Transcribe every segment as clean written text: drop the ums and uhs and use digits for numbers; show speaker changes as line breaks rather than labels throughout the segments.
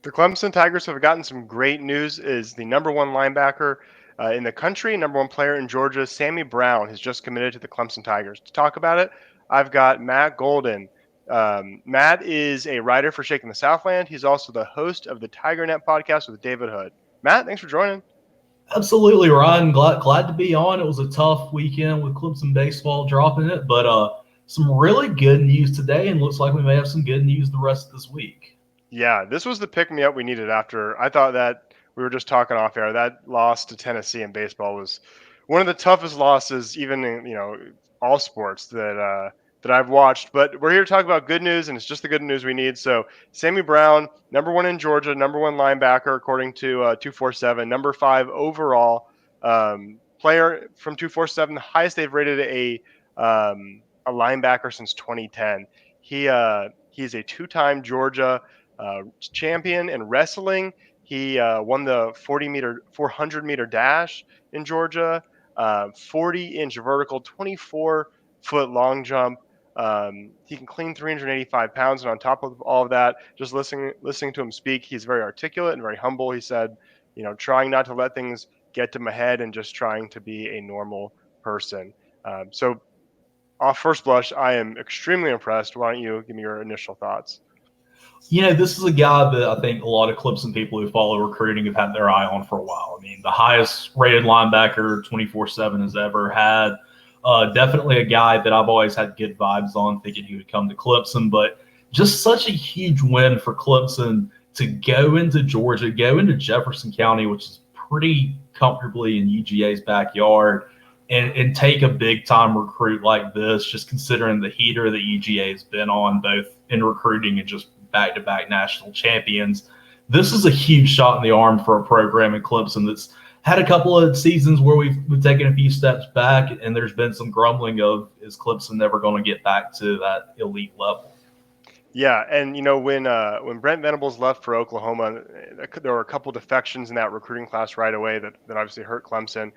The Clemson Tigers have gotten some great news. Is the number one linebacker in the country, number one player in Georgia, Sammy Brown, has just committed to the Clemson Tigers. To talk about it, I've got Matt Goldin. Matt is a writer for Shakin the Southland. He's also the host of the TigerNet podcast with David Hood. Matt, thanks for joining.
Absolutely, Ryan. Glad to be on. It was a tough weekend with Clemson baseball dropping it, but some really good news today, and looks like we may have some good news the rest of this week.
Yeah, this was the pick me up we needed after I thought that we were just talking off air. That loss to Tennessee in baseball was one of the toughest losses, even in all sports that I've watched. But we're here to talk about good news, and it's just the good news we need. So Sammy Brown, number one in Georgia, number one linebacker according to 247, number five overall player from 247, the highest they've rated a linebacker since 2010. He's a two-time Georgia champion in wrestling. He won the 400 meter dash in Georgia, 40-inch vertical, 24-foot long jump. He can clean 385 pounds, and on top of all of that, just listening to him speak, he's very articulate and very humble. He said, trying not to let things get to my head and just trying to be a normal person. So, off first blush, I am extremely impressed. Why don't you give me your initial thoughts?
This is a guy that I think a lot of Clemson people who follow recruiting have had their eye on for a while. I mean, the highest rated linebacker 24/7 has ever had. Definitely a guy that I've always had good vibes on, thinking he would come to Clemson, but just such a huge win for Clemson to go into Georgia, go into Jefferson County, which is pretty comfortably in UGA's backyard, and take a big time recruit like this, just considering the heater that UGA has been on, both in recruiting and just back-to-back national champions. This is a huge shot in the arm for a program in Clemson that's had a couple of seasons where we've taken a few steps back, and there's been some grumbling of, is Clemson never going to get back to that elite level?
Yeah, and when Brent Venables left for Oklahoma, there were a couple defections in that recruiting class right away that obviously hurt Clemson.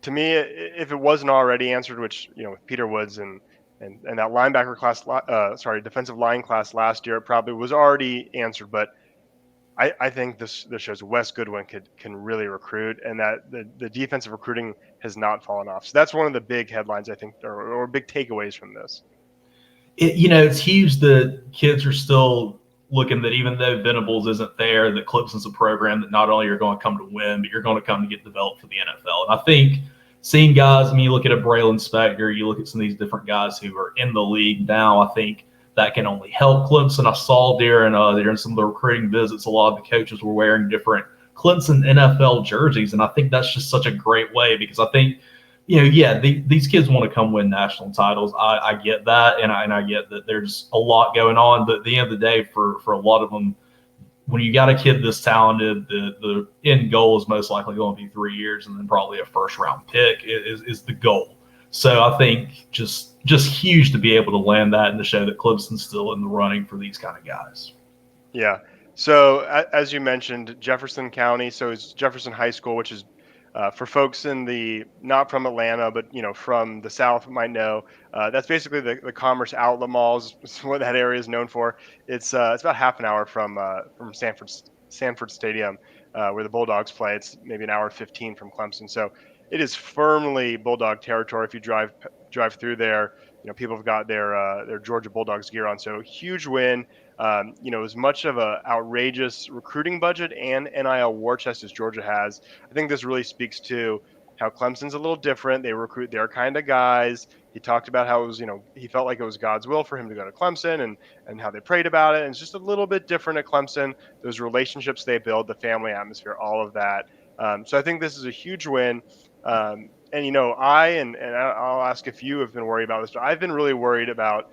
To me, if it wasn't already answered, which with Peter Woods and that linebacker class, defensive line class last year, it probably was already answered. But I think this shows Wes Goodwin can really recruit, and that the defensive recruiting has not fallen off. So that's one of the big headlines I think, or big takeaways from this.
It's huge that kids are still looking that even though Venables isn't there, that Clemson's a program that not only you're going to come to win, but you're going to come to get developed for the NFL. And I think seeing guys, you look at a Braylon Spector, you look at some of these different guys who are in the league now, I think that can only help Clemson. I saw during some of the recruiting visits, a lot of the coaches were wearing different Clemson NFL jerseys, and I think that's just such a great way, because I think these kids want to come win national titles. I get that, and I get that there's a lot going on. But at the end of the day, for a lot of them, when you got a kid this talented, the end goal is most likely going to be 3 years, and then probably a first-round pick is the goal. So I think just huge to be able to land that and to show that Clemson's still in the running for these kind of guys.
Yeah. So as you mentioned, Jefferson County. So it's Jefferson High School, which is for folks in the not from Atlanta, but from the South might know. That's basically the Commerce Outlet Malls. Is what that area is known for. It's about half an hour from Sanford Stadium, where the Bulldogs play. It's maybe an hour 15 from Clemson. So it is firmly Bulldog territory. If you drive through there, people have got their Georgia Bulldogs gear on. So huge win. As much of a outrageous recruiting budget and NIL war chest as Georgia has, I think this really speaks to how Clemson's a little different. They recruit their kind of guys. He talked about how it was, he felt like it was God's will for him to go to Clemson and how they prayed about it. And it's just a little bit different at Clemson. Those relationships they build, the family atmosphere, all of that. So I think this is a huge win. And I'll ask if you have been worried about this, but I've been really worried about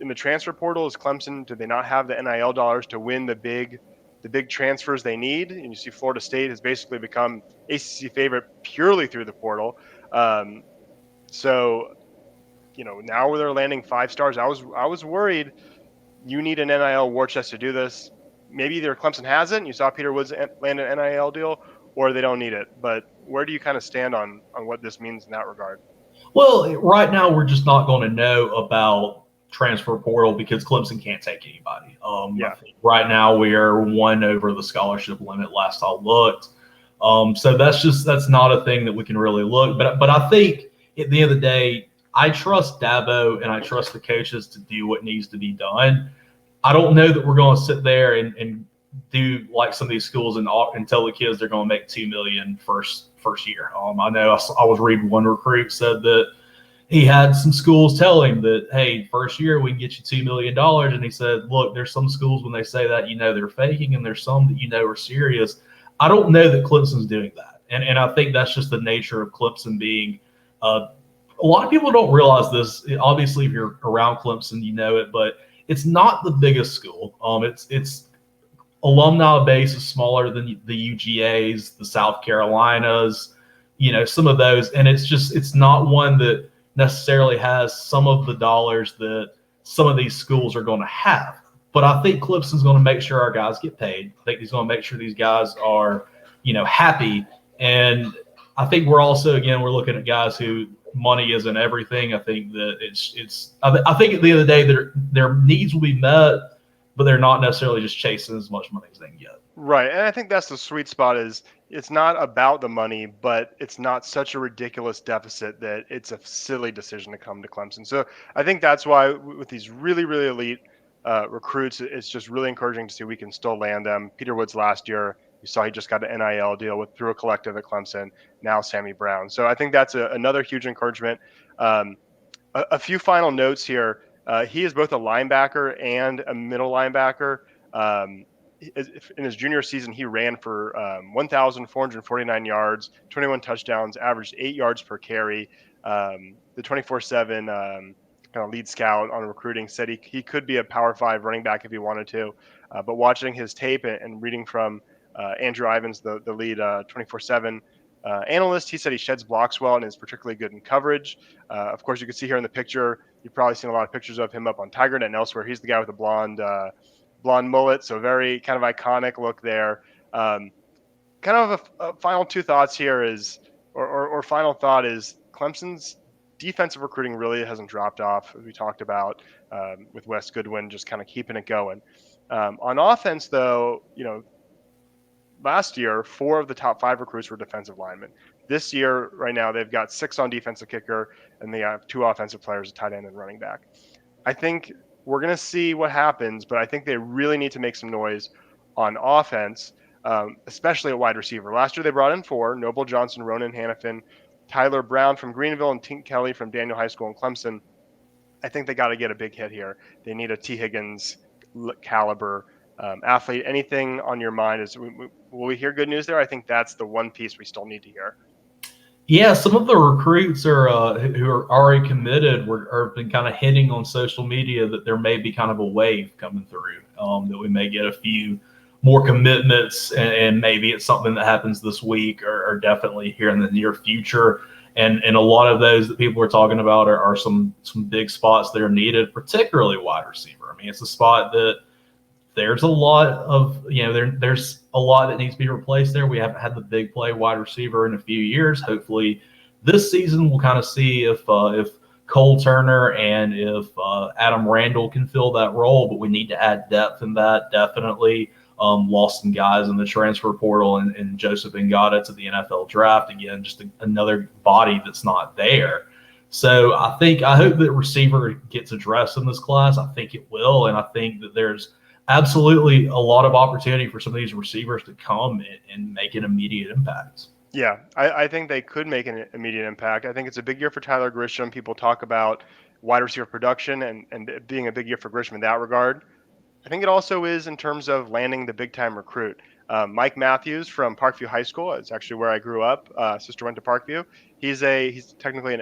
in the transfer portal. Is Clemson, do they not have the NIL dollars to win the big transfers they need? And you see Florida State has basically become ACC favorite purely through the portal. So now where they're landing 5 stars, I was worried you need an NIL war chest to do this. Maybe either Clemson has it, and you saw Peter Woods land an NIL deal, or they don't need it. But where do you kind of stand on what this means in that regard?
Well, right now we're just not going to know about transfer portal because Clemson can't take anybody.
Yeah.
I think right now we are one over the scholarship limit last I looked. So that's not a thing that we can really look. But I think at the end of the day, I trust Dabo and I trust the coaches to do what needs to be done. I don't know that we're going to sit there and do like some of these schools and tell the kids they're going to make $2 million first year. I know I was reading one recruit said that he had some schools tell him that, hey, first year we can get you $2 million. And he said, look, there's some schools when they say that, they're faking, and there's some that are serious. I don't know that Clemson's doing that. And I think that's just the nature of Clemson being a lot of people don't realize this. Obviously, if you're around Clemson, you know it, but it's not the biggest school. Its alumni base is smaller than the UGAs, the South Carolinas, some of those. And it's not one that necessarily has some of the dollars that some of these schools are going to have. But I think Clemson's going to make sure our guys get paid. I think he's going to make sure these guys are, happy. And I think we're also, we're looking at guys who money isn't everything. I think that I think at the end of the day, their needs will be met, but they're not necessarily just chasing as much money as they can get.
Right. And I think that's the sweet spot is it's not about the money, but it's not such a ridiculous deficit that it's a silly decision to come to Clemson. So I think that's why with these really, really elite recruits, it's just really encouraging to see we can still land them. Peter Woods last year, you saw he just got an NIL deal through a collective at Clemson, now Sammy Brown. So I think that's another huge encouragement. A few final notes here. He is both a linebacker and a middle linebacker. In his junior season, he ran for 1,449 yards, 21 touchdowns, averaged 8 yards per carry. The 24/7 kind of lead scout on recruiting said he could be a Power 5 running back if he wanted to. But watching his tape and reading from Andrew Ivins, the lead 24/7 analyst, he said he sheds blocks well and is particularly good in coverage. Of course, you can see here in the picture, you've probably seen a lot of pictures of him up on TigerNet and elsewhere. He's the guy with the blonde mullet, so very kind of iconic look there. Kind of a final two thoughts here is, or final thought is, Clemson's defensive recruiting really hasn't dropped off, as we talked about with Wes Goodwin, just kind of keeping it going. On offense, though, last year, 4 of the top 5 recruits were defensive linemen. This year, right now, they've got 6 on defensive kicker, and they have 2 offensive players, a tight end and running back. I think we're going to see what happens, but I think they really need to make some noise on offense, especially at wide receiver. Last year, they brought in 4, Noble Johnson, Ronan Hannafin, Tyler Brown from Greenville, and Tink Kelly from Daniel High School in Clemson. I think they got to get a big hit here. They need a T. Higgins caliber athlete. Anything on your mind? Will we hear good news there? I think that's the one piece we still need to hear.
Yeah, some of the recruits who are already committed have been kind of hinting on social media that there may be kind of a wave coming through, that we may get a few more commitments, and maybe it's something that happens this week or definitely here in the near future. And a lot of those that people are talking about are some big spots that are needed, particularly wide receiver. I mean, it's a spot that there's a lot of, there's a lot that needs to be replaced there. We haven't had the big play wide receiver in a few years. Hopefully this season we'll kind of see if Cole Turner and if Adam Randall can fill that role, but we need to add depth in that, definitely. Lost some guys in the transfer portal and Joseph Ngata to the NFL draft. Again, just another body that's not there. So I hope that receiver gets addressed in this class. I think it will, and I think that there's absolutely a lot of opportunity for some of these receivers to come and make an immediate impact.
Yeah, I think they could make an immediate impact. I think it's a big year for Tyler Grisham. People talk about wide receiver production and being a big year for Grisham in that regard. I think it also is in terms of landing the big-time recruit. Mike Matthews from Parkview High School, it's actually where I grew up. Sister went to Parkview. He's technically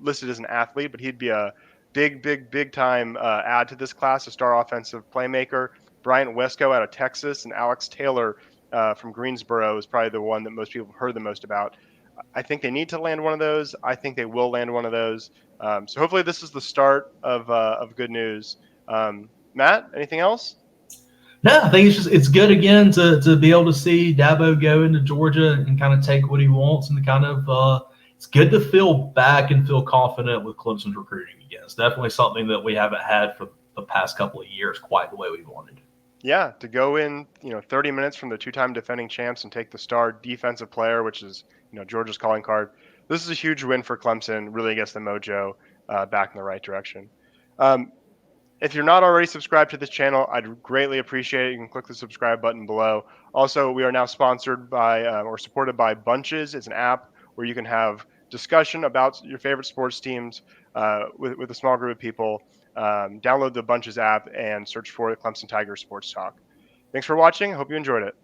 listed as an athlete, but he'd be a big time add to this class, a star offensive playmaker. Bryant Wesco out of Texas and Alex Taylor from Greensboro is probably the one that most people have heard the most about. I think they need to land one of those. I think they will land one of those. So hopefully this is the start of good news. Matt, anything else?
No, I think it's good again to be able to see Dabo go into Georgia and kind of take what he wants, and to kind of it's good to feel back and feel confident with Clemson's recruiting again. it's definitely something that we haven't had for the past couple of years quite the way we wanted.
Yeah, to go in, 30 minutes from the two-time defending champs and take the star defensive player, which is, Georgia's calling card. This is a huge win for Clemson. Really gets the mojo back in the right direction. Um, if you're not already subscribed to this channel, I'd greatly appreciate it. You can click the subscribe button below. Also, we are now sponsored by or supported by Bunches. It's an app where you can have discussion about your favorite sports teams with a small group of people. Download the Bunches app and search for the Clemson Tigers Sports Talk. Thanks for watching. Hope you enjoyed it.